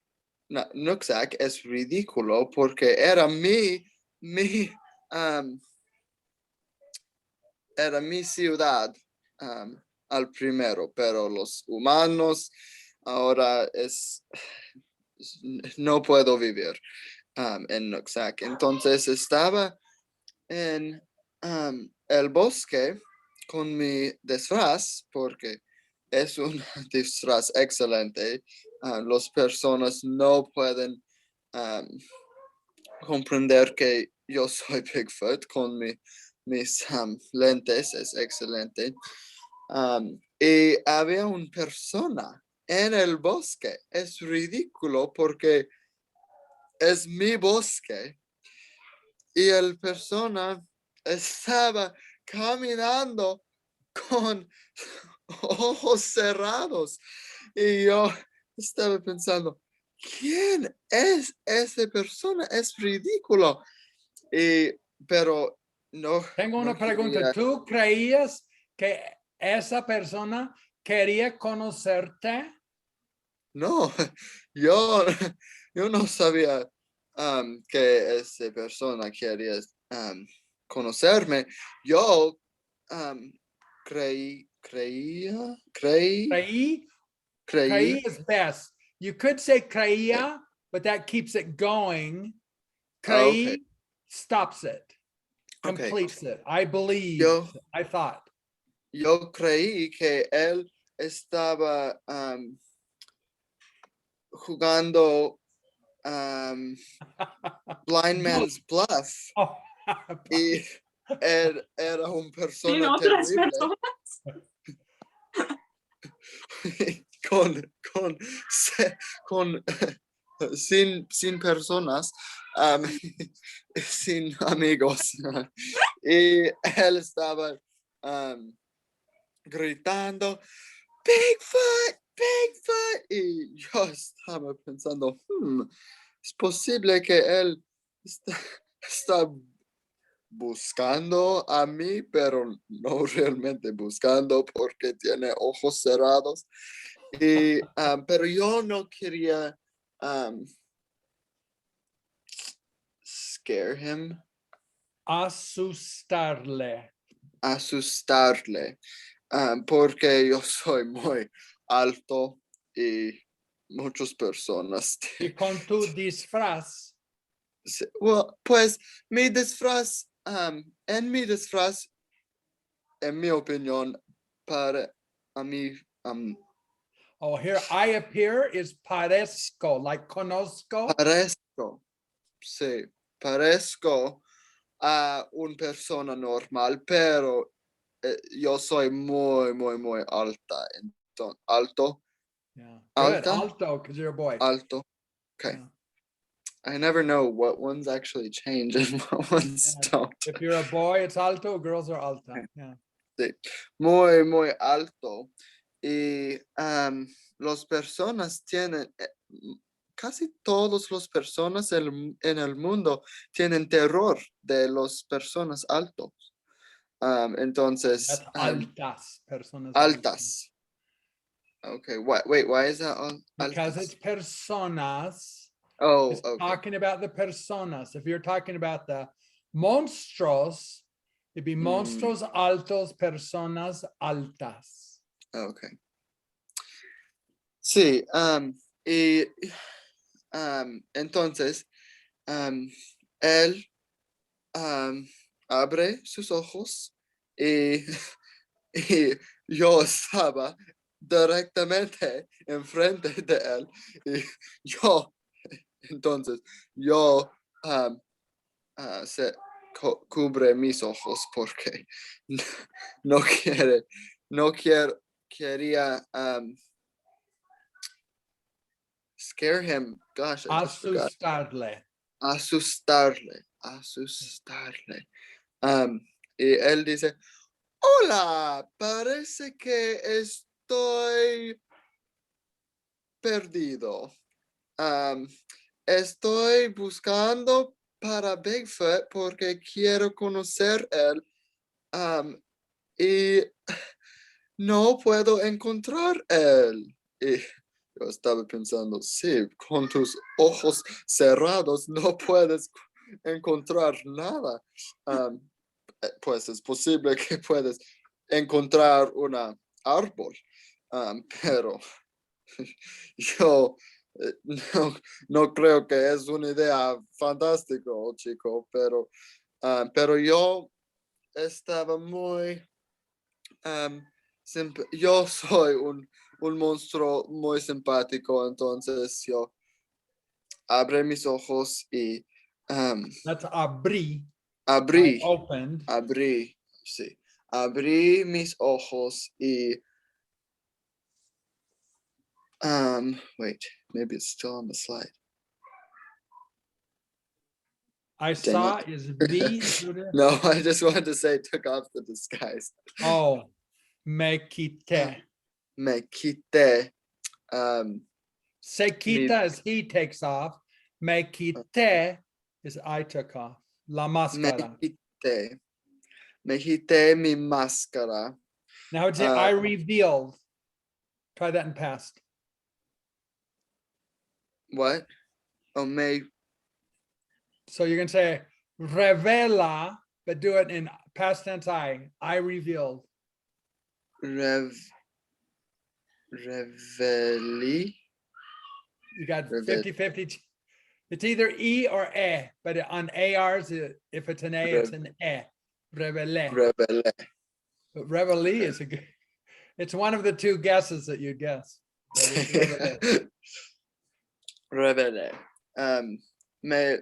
Nooksack. Es ridículo porque era era mi ciudad al primero, pero los humanos ahora no puedo vivir en Nooksack. Entonces estaba en el bosque con mi disfraz porque es un disfraz excelente. Las personas no pueden comprender que yo soy Bigfoot con mis lentes, es excelente. Y había una persona en el bosque. Es ridículo porque es mi bosque. Y el persona estaba caminando con ojos cerrados. Y yo estaba pensando, ¿quién es esa persona? Es ridículo. Pero no. Tengo una no pregunta. quería- ¿Tú creías que esa persona quería conocerte? No, yo, yo no sabía que esa persona quería conocerme. Yo creía, Creí creí. is best. You could say creía, but that keeps it going. Okay, Creí stops it, okay. completes it. I believe, Yo, I thought. yo creí que él estaba jugando Blind Man's Bluff Oh, y era una Sin persona otras terrible. personas. con sin personas, sin amigos. Y él estaba gritando, Bigfoot, Bigfoot. Y yo estaba pensando, es posible que él está buscando a mí, pero no realmente buscando porque tiene ojos cerrados. Pero yo no quería scare him, asustarle. asustarle, porque yo soy muy alto y muchas personas. Y con tu disfraz, Pues mi disfraz, en mi disfraz, en mi opinión, para a mí, oh, here I appear is parezco, like conozco. sí, parezco a una persona normal, pero yo soy muy, muy, muy alta. Entonces, alto, Yeah, good, alta, alto, because you're a boy. alto. Okay. Yeah. I never know what ones actually change and what ones Yeah. don't. If you're a boy, it's alto, girls are alta. Yeah. Sí, muy, muy alto. Y las personas tienen casi todas las personas en el mundo tienen terror de las personas altos. Entonces, That's altas, personas altas. Okay, wait, why is that because altas? it's personas. Oh, It's okay. talking about the personas. If you're talking about the monstruos, it'd be monstruos altos, personas altas. Okay. Sí, y entonces, él abre sus ojos y, y yo estaba directamente enfrente de él y entonces yo se cubre mis ojos porque no quería scare him. Gosh, I just forgot. Asustarle. Asustarle. Y él dice, hola, parece que estoy perdido. Estoy buscando para Bigfoot porque quiero conocer él. Y no puedo encontrar él. Y yo estaba pensando, sí, con tus ojos cerrados no puedes encontrar nada. Pues es posible que puedes encontrar un árbol, pero yo no creo que es una idea fantástica, chico, pero yo estaba muy... yo soy un monstruo muy simpático, entonces yo abrí mis ojos y That's abrí. abrí, I opened. sí, abrí mis ojos y wait, maybe it's still on the slide. I saw is V. No, I just wanted to say took off the disguise. Oh, me quité. Me quité. Se quita is he takes off. Me quité is I took off. La máscara. Me quité mi máscara. Now it's I revealed. Try that in past. What? Oh, So you're going to say revela, but do it in past tense I. I revealed. Reveli. You got 50-50. It's either E or E, but on ARs, if it's an A, it's an E. Revele. Revele. But revele is a good, it's one of the two guesses that you guess. Revele. Me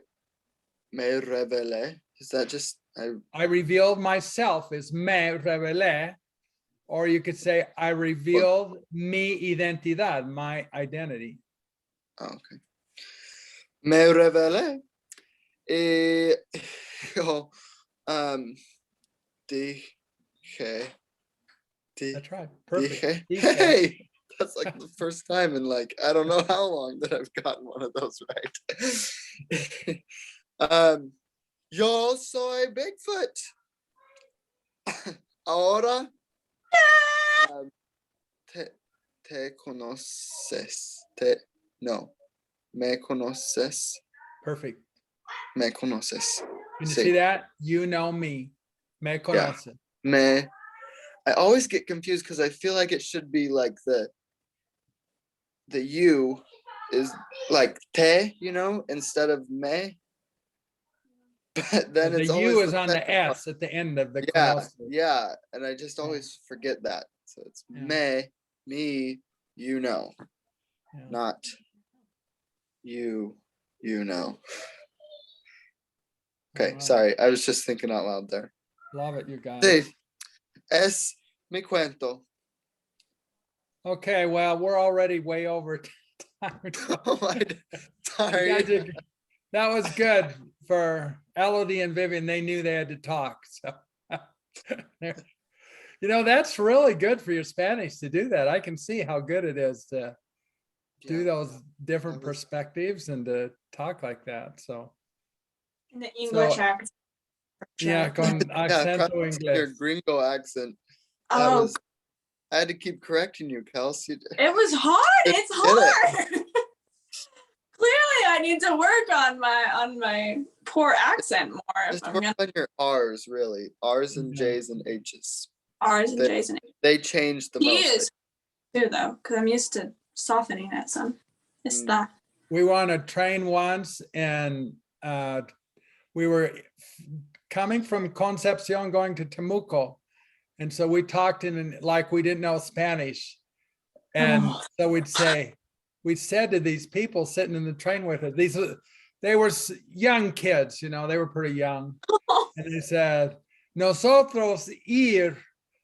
revele. Is that just I revealed myself is me revele, or you could say I revealed mi identidad, my identity. okay. Me revele. Y yo dije. That's right. Perfect. Dije. Hey, that's like the first time in like I don't know how long that I've gotten one of those right. Yo soy Bigfoot. Ahora te conoces. No. Me conoces. Perfect. Me conoces. Can you see that? You know me. Me conoces. Yeah. I always get confused because I feel like it should be like the you is like te, instead of me. But then the it's U always is on the S at the end of the yeah, and I just always forget that. So it's me, not you, Okay, sorry, I was just thinking out loud there. Love it, you guys. Sí, es mi cuento. Okay, well, we're already way over time. Sorry. That was good for Elodie and Vivian. They knew they had to talk. So, that's really good for your Spanish to do that. I can see how good it is to do those different That was- perspectives and to talk like that. So In the English So- accent. yeah, con Yeah, accento practicing your inglés. gringo accent. That Oh, was, I had to keep correcting you, Kelsey. it was hard. Did It's it. hard. Clearly, I need to work on my poor accent more. If Just I'm work gonna on your R's, really. R's and Yeah. J's and H's. R's and They- J's and They changed the he most. is too though, because I'm used to softening it some. It's Mm. that. We were on a train once and we were coming from Concepcion going to Temuco. And so we talked in like we didn't know Spanish. And Oh. so we said to these people sitting in the train with us, they were young kids, you know, they were pretty young. And they said, nosotros ir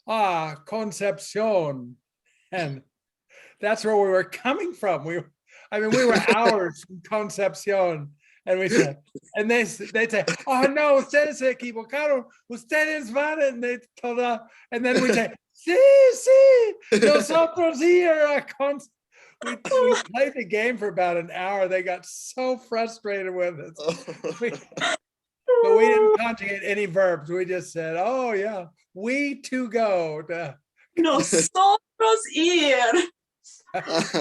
a Concepcion. And that's where we were coming from. We were hours from Concepcion. And we said, and they'd say, oh no, ustedes se equivocaron, ustedes van, and they told us, and then we say, sí, nosotros ir a Concepcion. We played the game for about an hour. They got so frustrated with us. But we didn't conjugate any verbs. We just said, oh yeah, we to go. Nosotros ir.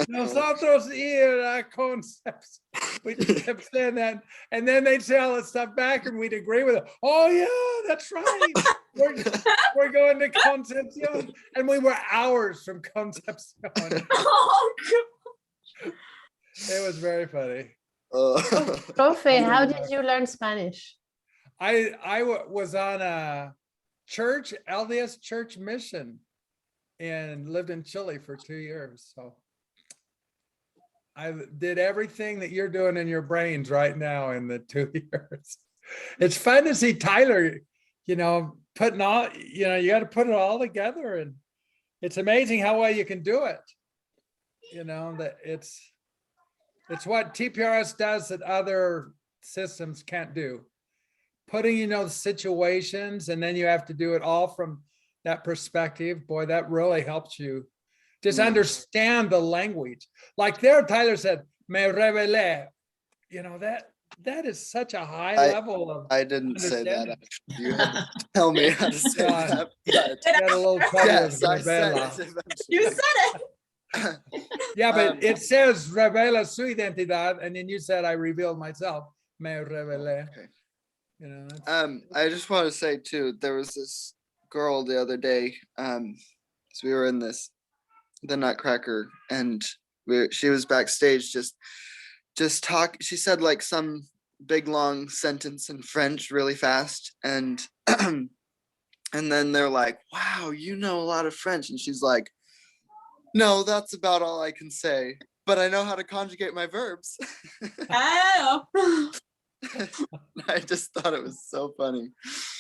Nosotros ir a Concepcion. We just kept saying that. And then they'd say all that stuff back and we'd agree with it. Oh yeah, that's right. We're going to Concepcion. And we were hours from Concepcion. Oh, It was very funny. Profe, how did you learn Spanish? I was on a church, LDS church mission and lived in Chile for 2 years. So I did everything that you're doing in your brains right now in the 2 years. It's fun to see Tyler, you know, putting all, you know, you got to put it all together, and it's amazing how well you can do it. You know, that it's what TPRS does that other systems can't do. Putting, you know, situations, and then you have to do it all from that perspective. Boy, that really helps you just understand the language. Like there, Tyler said, me revelé. You know, that is such a high level of I didn't say that. understanding. Actually. You had to tell me how to say Yeah. that. But Had a little trouble yes, with I said revela. it eventually. you said it. Yeah, but it says revela su identidad, and then you said I revealed myself. Me revelé. Okay. You know, that's, I just want to say too, there was this girl the other day. So we were in the Nutcracker, and she was backstage just talk. She said like some big long sentence in French really fast, and and then they're like, "Wow, you know a lot of French," and she's like, "No, that's about all I can say, but I know how to conjugate my verbs." Oh. I just thought it was so funny.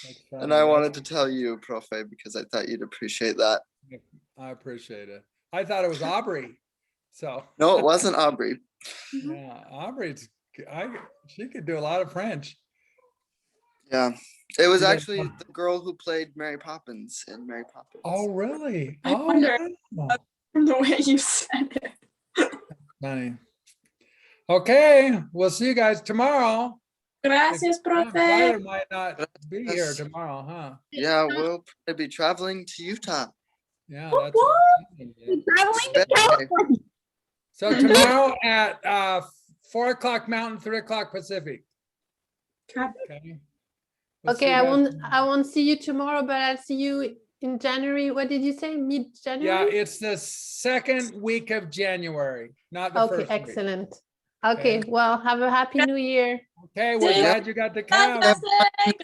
that's And funny. I wanted to tell you, Profe, because I thought you'd appreciate that. I appreciate it. I thought it was Aubrey. So No, it wasn't Aubrey. yeah, Aubrey's she could do a lot of French. Yeah. It was You guys actually want- the girl who played Mary Poppins in Mary Poppins. Oh, really? I Oh, wonder- yeah. The way you said it. Funny. Okay, we'll see you guys tomorrow. Gracias, Yeah, profe. Tyler might not be here Yes. tomorrow, huh? Yeah, we'll probably be traveling to Utah. Yeah, that's Traveling to California. so tomorrow at 4 o'clock Mountain, 3 o'clock Pacific. Okay. We'll see Okay, you I guys tomorrow. won't see you tomorrow, but I'll see you in January. What did you say? Yeah, Mid-January? it's the second week of January, not the Okay, first week. excellent. Okay, Okay. well, have a happy new year. Okay, we're See you. glad you got to come. Gracias.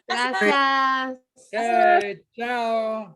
Gracias. Okay, ciao.